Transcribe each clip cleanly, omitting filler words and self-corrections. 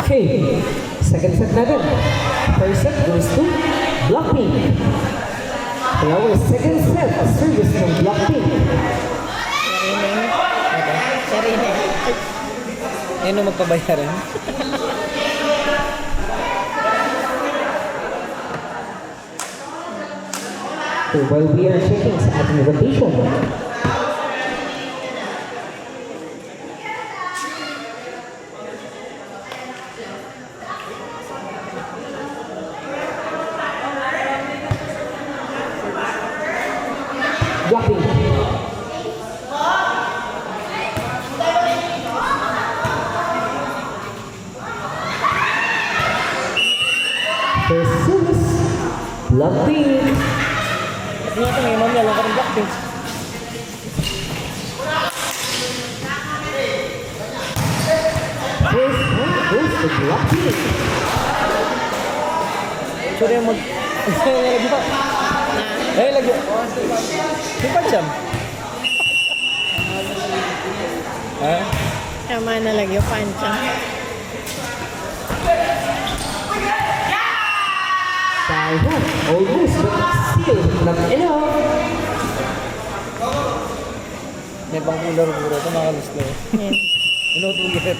Okay, second set natin. First set goes to Blackpink. Kaya our second set, service ng Blackpink. Sarili. Ayun ang magpabayaran. So while we are checking sa ating rotation, Blackpink. First service, Blackpink. Hindi natin may mamaya lang ka ng Blackpink. First point goes to Blackpink. Sorry yung mag... Lagi pa. Eh, lagi. Di pa dyan. Ha? Tama na lang yung pancha. Taiwan almost but still not enough. May pang kulor-kulor. Ito makalis na. Yan. Inutulit.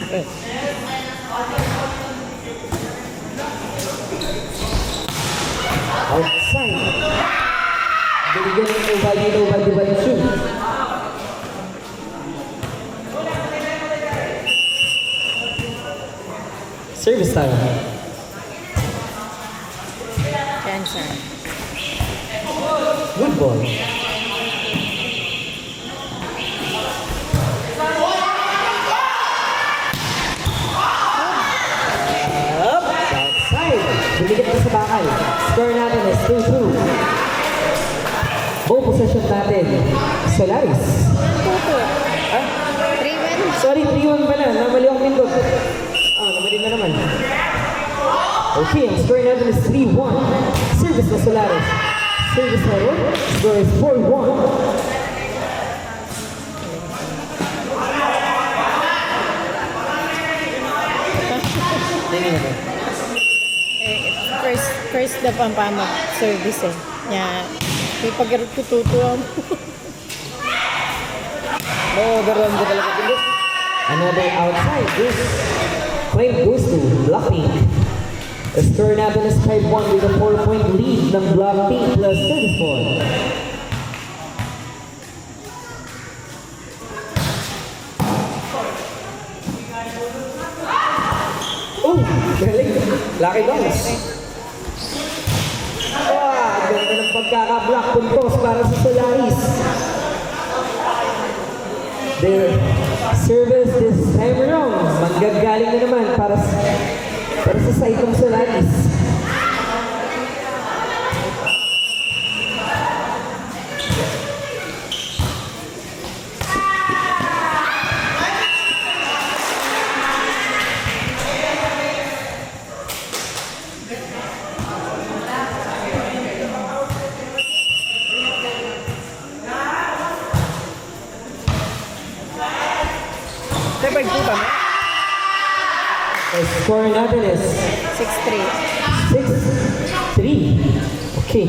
Outside. Binigyan ng nobody but shoot. Service time. Cancer. Good ball. Up. Outside. Binigyan ko sa bakal. Score natin is 2-2. Ball possession natin. Solaris. Tuto. Ah, 3-1. sorry, 3-1 pala. Namali akong pindot. Ah, namali na naman. Okay, ang score natin is 3-1. Service na Solaris. Service na rin. Score is 4-1. Tingin na ba? First na pampamag service eh. Nya, may pag-arot ko tutuwa mo. No-overrun ko talaga pindot. Another outside. This point goes to Blackpink. The score natin is 5-1 with a 4-point lead ng Blackpink plus service ball. Oh, galing. Lucky bounce. Ah, ganda ng pagkaka-block puntos para sa Solaris. Their service this time around, manggagaling na naman para sa side ng Solaris. Kaya pa ikutan mo? The score natin is 6-3. 6-3. Okay.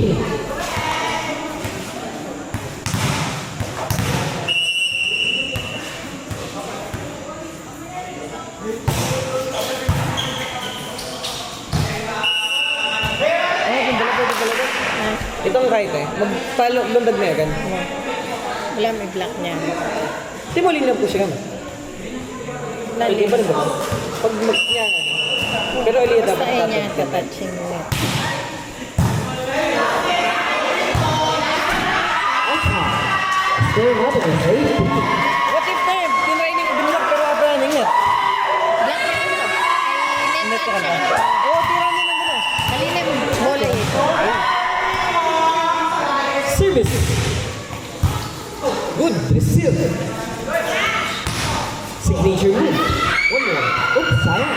Itong right eh. Magpalo, lundag na yan. Wala may block niya. Di mo linap ko siya naman. Pwede ba rin ba? Pag mag-niya nga. Pero aliyah Basta dapat ay niya tatag ka. touching net. Score natin is 8-3. What if na yun? Tinry niya binulak pero apa na ingat. Block niya ano? Ay, Ingat ka net na. siya. Oo, tira niya na gano'n. Halina mo. Bola ito. Service. Good receive. Signature move. One more. Oops, sayang.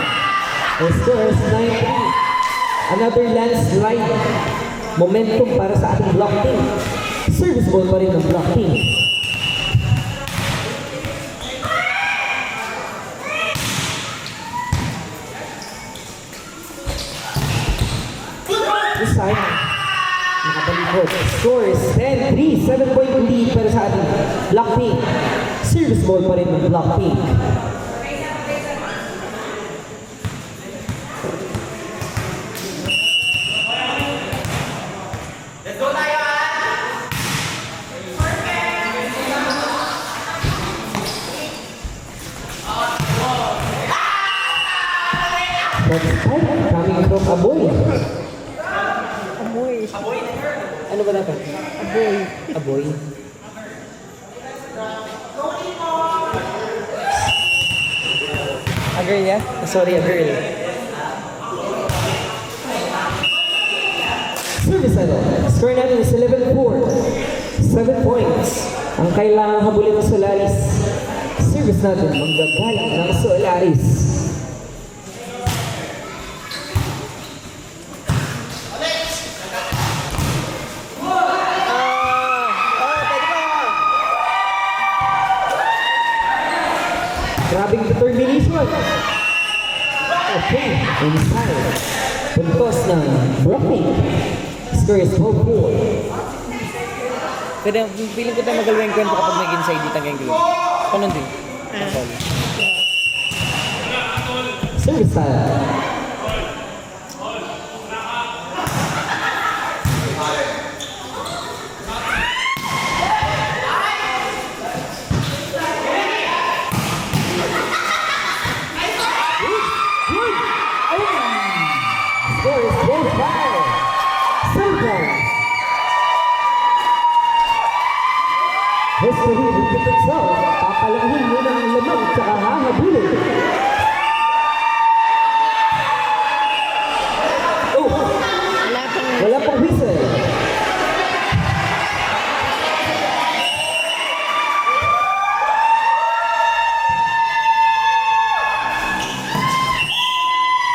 The score is 9-3. Another landslide. Momentum para sa ating block team. Service ball pa rin ng block team. Good. Score is 10-3. 7-point lead para sa ating Block Pink. Service ball pa rin ng Block Pink. Next time, coming from Aboy. Amoy. Ano ba dapat? Aboy. Aboy. A girl, yeah? Sorry, a girl. Service ano? Score natin is 11-4. 7 points. Ang kailangan habulin ng Solaris. Service natin, manggagalang ng Solaris. Grabing determination. Okay, inside. Puntos ng Brooklyn. Score is 12-4. Pero feeling ko tayo magalawang kwento kapag nag-inside dito ang gawin. Paano din? Service time. Score is 12-5. Circle. History repeats itself. Papalahin muna ang lamang tsaka hahabulin. Oh, wala pang whistle.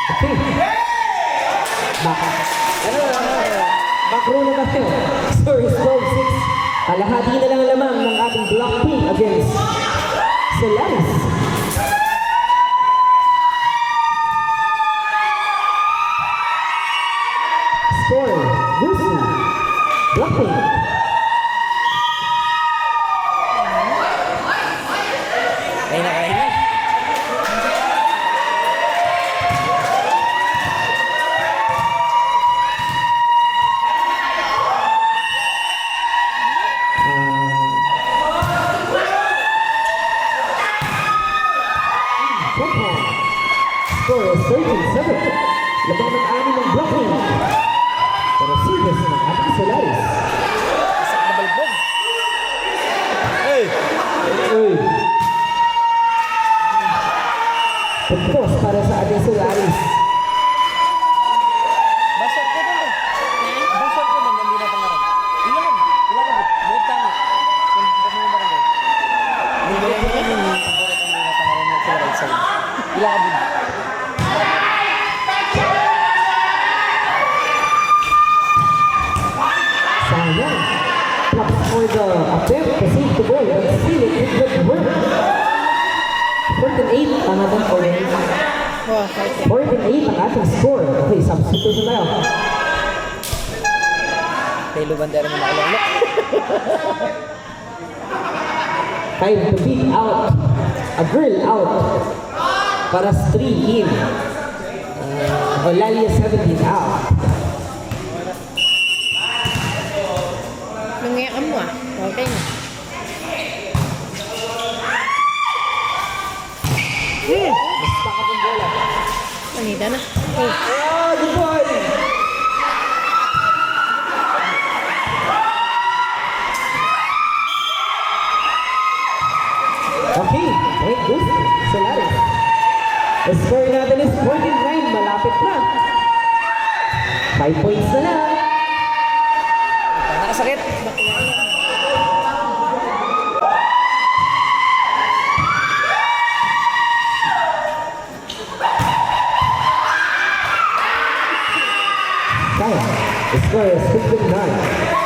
Okay. Backrow na tayo. Score is 12-6. Kalahati na lang ang lamang ng ating Block Pink against Solaris. Score, Lucy, Block Pink. Ay, nakahinga. Score is 13-7. Labang ng anim ng Block Pink. Pero service ng ating Solaris. Isak na balbog. Hey! Uy. Pagpos para sa ating Solaris. Basar ko doon eh. Basar ko doon, hindi na pangarap. Ilan? Ilan ka ba? Buot tama. Kung bukas mo barangay. Hindi na pangarap mo sila right side. Ilan ka ba? Sayang. Props for the attempt to save the ball and steal it with good work. 14-8 ang ating score. Wow, okay. 14-8 ang ating score. Okay, substitution tayo. Tayo bandera na makalala. Time to beat out. A girl out. Para 3 in. Olalia 17 out. Nangyayaan mo ah. Okay na. Basta ka ng bola. Panida na. Oh. Ah, good boy! Okay, point goes to Solaris. The score natin is 49, malapit na. 5 points na lang. Nakasakit. Kaya, the score is 59.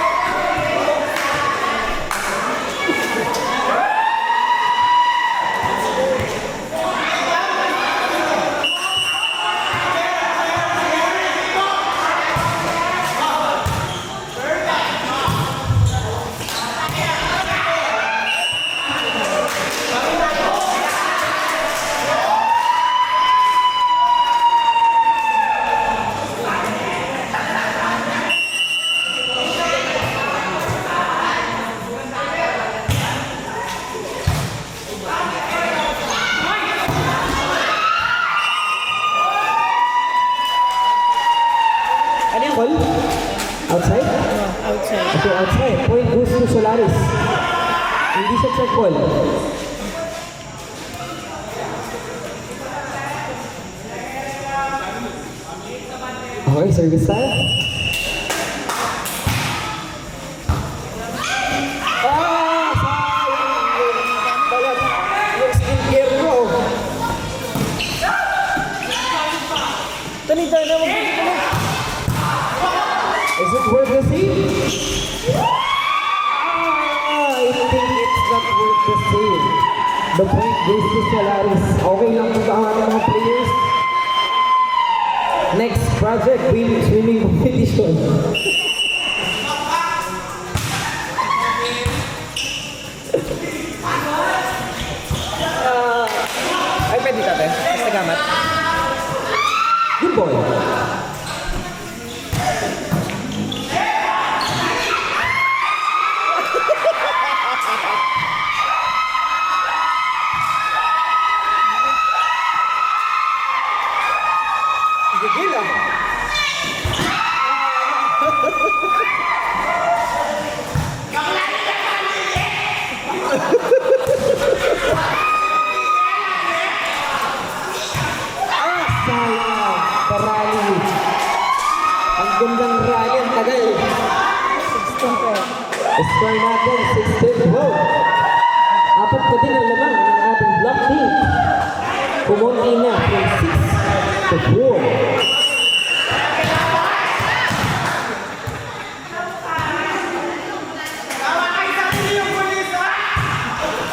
call? Outside? No, outside. Okay, outside. Point goes to Solaris. Hindi siya check ball. Okay, service tayo. Yung skincare mo. Tanita na, mag-ibig ka na. Is it worth the save? I think it's not worth the save. The point goes to Solaris. Okay lang kung saan ang mga players. Next project, swimming competition. Ay, pwede tate. Basta gamat. Good boy. Gigil ah. Sayang. Parali. Ang gandang rally. Ang tagal. 16-12. Score natin, 6-12. Apat pa din ang lamang ng ating block team. Kumunti na from 6 to 4.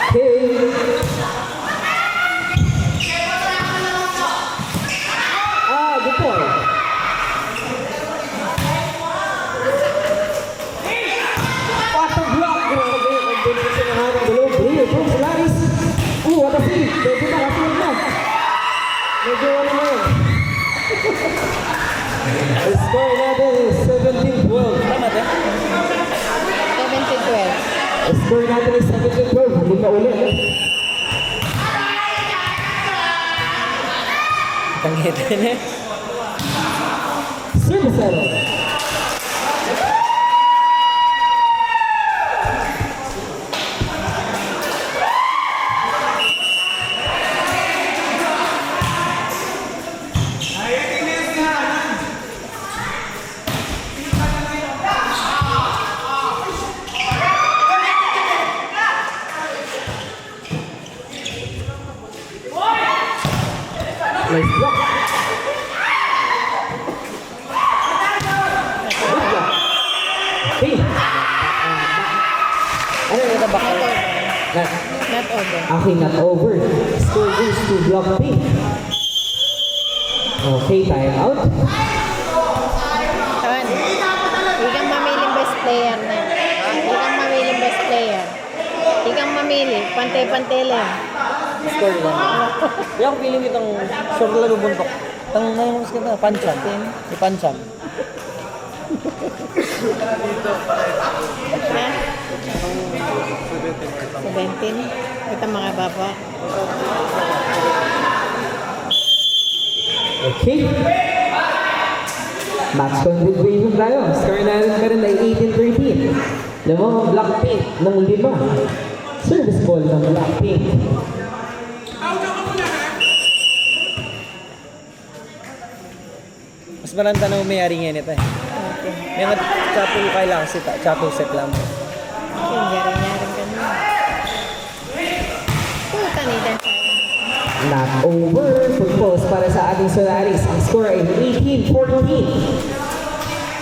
Okay. Good boy. What a block! Grabe, ang combination ng ating dalawang player from Solaris. What a save! Pwede na, kasunod na. Medyo ano na yun. The score natin is 17-12. Tama, te? 17-12. The score natin is 17-12. Hindi pa ulit. Tanggete na. Service error. Nice block. Good block. Okay. Ano yung natabak? Not, Not over. okay, not over. Score goes to block pink. Okay, time out. Tan, hindi kang mamiling best player na. Hindi kang mamiling best player. Hindi kang mamili. Pantay-pantay lang. Score lang. Kaya ako feeling itong sure lang bubuntok. Tang namus ka na, panchan. Di panchan. Ha? 17? Ito mga baba. Okay. Match continuation tayo. Score natin pa rin ay 18-13. Lamang ang block pink ng 5. Service ball ng block pink. Mas maranta na umayari ngayon ito eh. Okay. May mga chapel kailangan si chapel set lang. Yung yari-yaring ka na. Puta ni Dan. Not over. Full pause para sa ating Solaris. Ang score ay 18-14.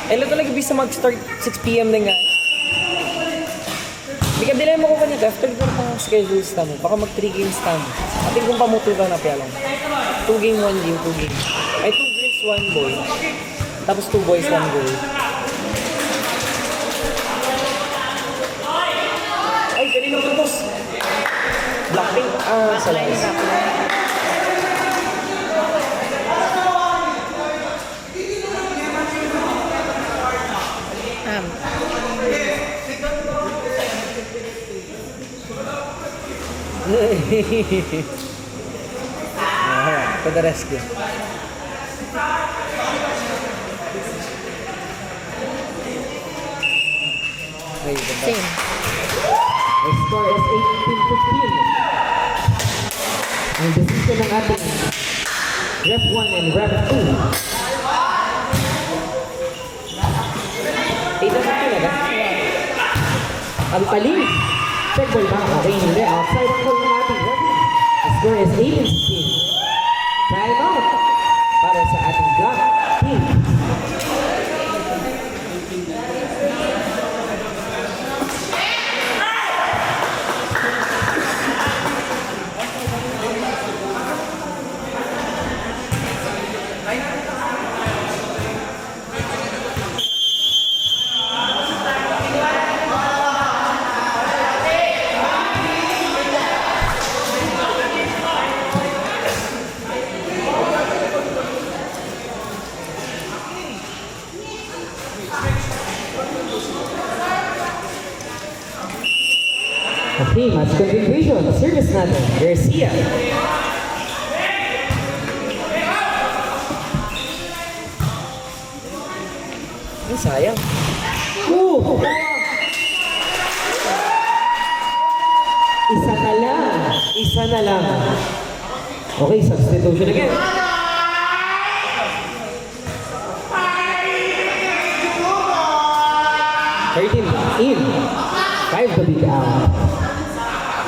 Eh, talaga bisa mag-start 6 PM din nga. Hindi ka dilema ko kanya, after ko pang schedule sta mo, baka mag 3 games sta mo. Ating kung pamutugan na pialang. 2 game, 1 game, 2 game. Ay, 2 girls, 1 boy. Tapos 2 boys, 1 girl. Ay, kanina tutos. Blackpink. Salamat. To the rescue. Okay, ganda. Same. The score is 18-15. Ang decision ng ating Rep 1 and Rep 2. 8-15 agad. Ang paling. Check ball ba? Okay, hindi. Outside ang ball ng ating Rep. The score is 18-16. Time out para sa ating Black team. Okay, match continuation. Service natin, Garcia. Ay, sayang. Ooh! Isa na lang. Isa na lang. Okay, substitution again. In. 5 to big out.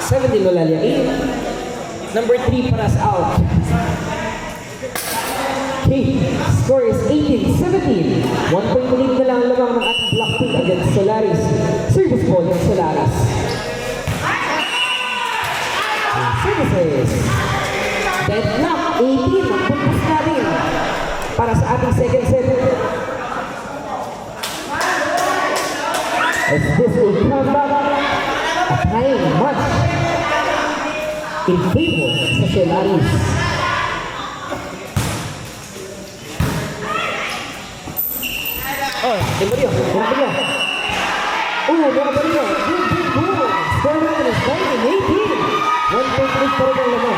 17 Lolalia in. Number 3 Paras out. Okay, score is 18-17. 1 point lead na lang lamang ng ating Black team against Solaris. Service ball ng Solaris. Services. Deadlock 18. Ang puntos natin para sa ating second set. As this will come back a time match in favor sa Solaris. Oh, Demorio. Oh, mga Mario. Good goal. Score natin is 19-18. 1 point lead pa rin ang laman.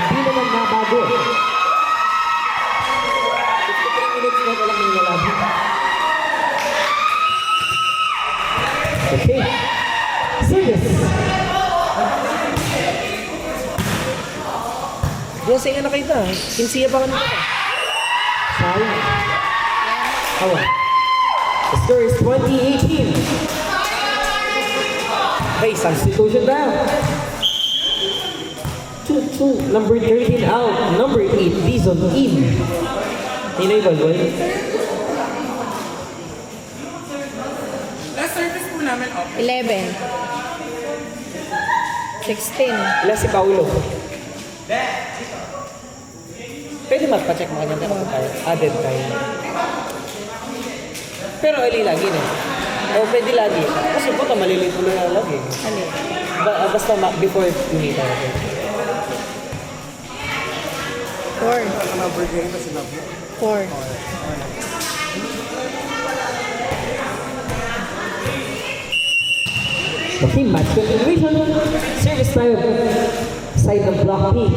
Hindi naman nabago. 53 minutes na walang nilalaban. Okay. Service. Diyan sa'yo na kita. Kinsiya pa ka nito. Sayang. Awa. The score is 20-18. Okay, substitution down. 2-2. Number 13 out. Number 8, Dizon in. Nino yung balwal? Last service po namin off. 11. 16. Ilan si Paulo? Pwede magpa-check mo kanya kung added tayo. Pero ali lagi na. O pwede lagi. Kasi baka malilito na lagi. Ano? Basta before kumita. 4. 4. Okay, match continuation. Service tayo. Side ng Block Pink.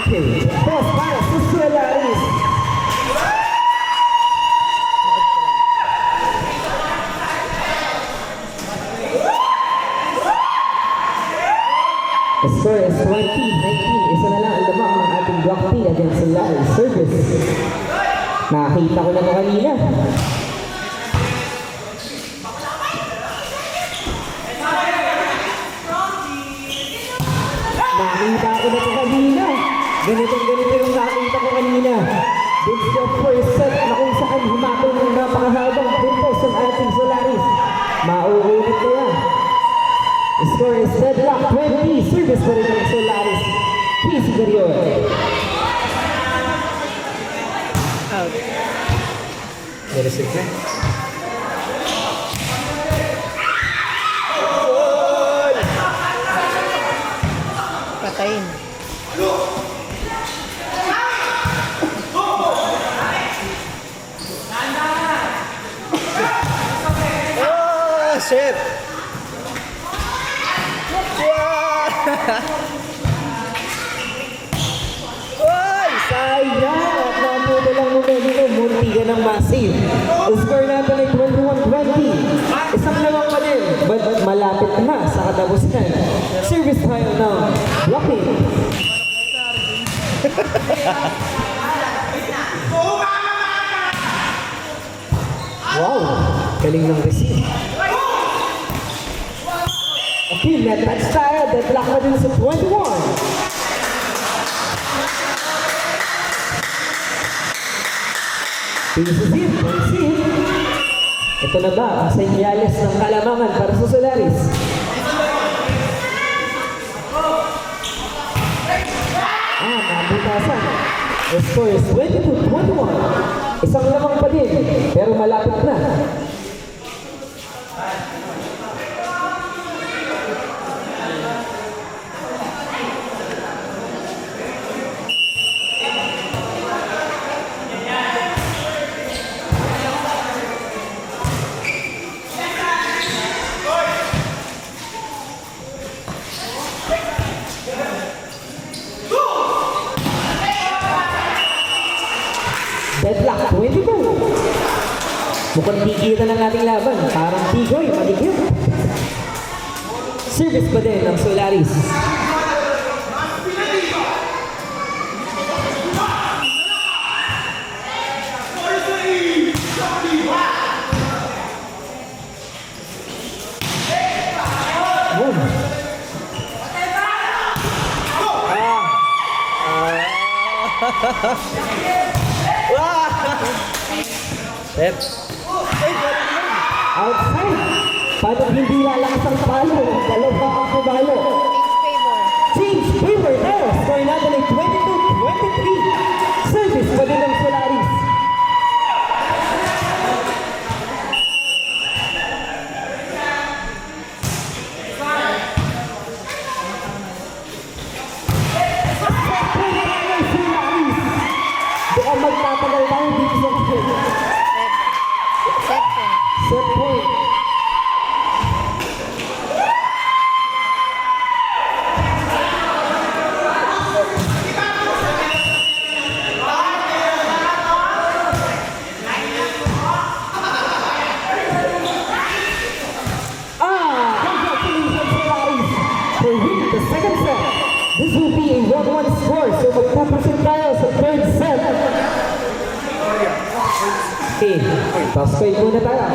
Okay, cross para sa Solaris. The score is 20-19. Isa na lang ang lamang ng ating Block Pink against Solaris. Service. Nakakita ko na ito kanina. Nakita ko na ito kanina. Ganito yung nakita ko kanina. This is the first set na kung saan humatol ng napakahabang puntos ng ating Solaris. Mauulit na yan. The score is deadlock 20. Service pa rin ng Solaris. Casey Garion. Out. Meresit na. Patayin. Oh, shit! Ay, sayang! ng massive. Ang score natin ay 21-20. Isang lamang pa din, but malapit na sa katapusan. Service tayo ng blocking. Wow, galing ng receive. Okay, net touch tayo. Deadlock na din sa 21. Pieces in, points in. Ito na ba ang senyales ng kalamangan para sa Solaris? Nabutasan. The score is 22-21. Isang lamang pa din, pero malapit na. Deadlock 22. Mukhang tikita ng ating laban. Parang tigoy, maligid. Service pa din ng Solaris. Set. Outside. Paano hindi lalakas ang palo? Dalawa ang pabalo. Team's favor. Change favor tayo. Score natin ay 22-23. Service pa din ng Solaris. Baka magtatagal tayo dito sa field. Set point. Set point. Congratulations, Solaris, for winning the second set. This will be a 1-1 score, so magpupusin tayo sa third set. Okay, toss coin muna tayo.